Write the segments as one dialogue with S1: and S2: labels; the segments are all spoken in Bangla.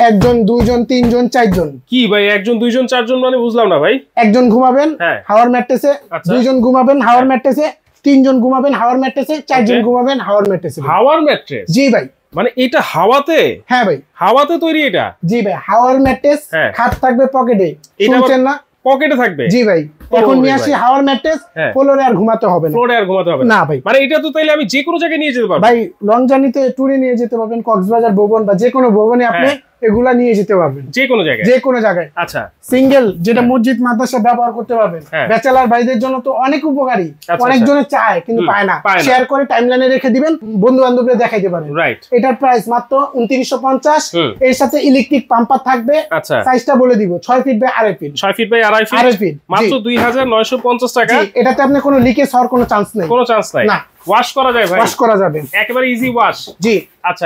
S1: একজন, দুইজন, তিনজন, চারজন।
S2: কি ভাই একজন, দুইজন, চারজন মানে বুঝলাম না ভাই।
S1: একজন ঘুমাবেন হাওয়ার ম্যাট্রেসে, দুইজন ঘুমাবেন হাওয়ার ম্যাট্রেসে, তিনজন ঘুমাবেন হাওয়ার ম্যাট্রেসে, চারজন ঘুমাবেন হাওয়ার ম্যাট্রেসে।
S2: হাওয়ার ম্যাট্রেস?
S1: জি ভাই।
S2: মানে এটা হাওয়াতে?
S1: হ্যাঁ ভাই,
S2: হাওয়াতে তৈরি এটা?
S1: জি ভাই, হাওয়ার ম্যাট্রেস, খাট থাকবে পকেটে, শুনছেন না?
S2: পকেটে থাকবে?
S1: জি ভাই। এখন নিয়ে আসি হাওয়ার ম্যাট্রেস, ফ্লোরে আর ঘুমাতে হবে না।
S2: ফ্লোরে আর ঘুমাতে হবে
S1: না ভাই।
S2: মানে এটা তো তাইলে আমি যে কোনো জায়গায় নিয়ে যেতে পারবো
S1: ভাই। লং জার্নিতে ট্যুরে নিয়ে যেতে পারবেন, কক্সবাজার ভবন বা যে কোনো ভবনে আপনি এগুলা নিয়ে যেতে পারবেন,
S2: যে কোনো জায়গায়,
S1: যে কোনো জায়গায়।
S2: আচ্ছা।
S1: সিঙ্গেল যেটা মসজিদ মাদ্রাসা ব্যবহার করতে পারবেন। ব্যাচেলার ভাইদের জন্য তো অনেক উপকারী, অনেকজনে চায় কিন্তু পায় না। শেয়ার করে টাইমলাইনে রেখে দিবেন, বন্ধু বান্ধবদের দেখাইতে পারেন।
S2: রাইট।
S1: এটার প্রাইস মাত্র 2950। এর সাথে ইলেকট্রিক পাম্পার থাকবে।
S2: আচ্ছা,
S1: সাইজটা বলে দিব, 6 feet by 2.5 feet.
S2: 6 feet by 2.5 feet, মাত্র 2950 টাকা।
S1: এটাতে আপনি কোনো লিকেজ হওয়ার কোনো চান্স নেই।
S2: কোনো চান্স নাই না? ওয়াশ করা যায় ভাই?
S1: ওয়াশ করা যাবে,
S2: একেবারে ইজি ওয়াশ।
S1: জি।
S2: আচ্ছা,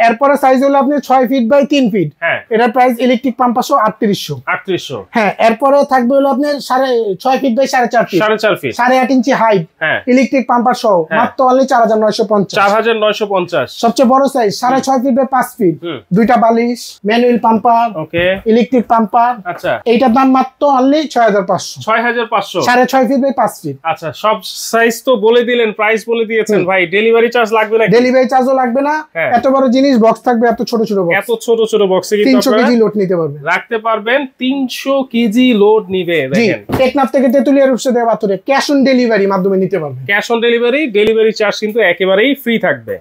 S2: এরপরে
S1: সাইজ হলো আপনি 6 ফিট বাই 3 ফিট। এটার প্রাইস ইলেকট্রিক পাম্প 3800। হ্যাঁ, এরপরে থাকবে হলো আপনার 6 feet by 4.5 feet.
S2: 4.5 feet,
S1: 8.5 inch height, electric পাম্পার সহ, মাত্র অনলি 4950।
S2: 4950।
S1: সবচেয়ে বড় সাইজ 6.5 ফিট বাই 5 ফিট, দুইটা বালিশ, ম্যানুয়াল পাম্পার, ওকে, ইলেকট্রিক পাম্পার।
S2: আচ্ছা,
S1: এইটার দাম মাত্র অনলি 6500।
S2: 6500,
S1: 6.5 feet by 5 fit.
S2: আচ্ছা, সব সাইজ তো বলে দিলেন, প্রাইস বলে দিয়েছেন ভাই। ডেলিভারি চার্জ লাগবে না?
S1: ডেলিভারি চার্জও লাগবে না। এত বড় জিনিস, বক্স থাকবে এত ছোট ছোট বক্স।
S2: এত ছোট ছোট বক্সে কিন্তু
S1: 300 কেজি লোড নিতে পারবেন,
S2: রাখতে পারবেন। 300 কেজি লোড নিবে। দেখেন,
S1: টেকনাফ থেকে তেতুলিয়া রূপসা দেওয়া বাতুরে ক্যাশ অন ডেলিভারি মাধ্যমে নিতে পারবেন।
S2: Cash on delivery, delivery charge কিন্তু একেবারেই ফ্রি থাকবে।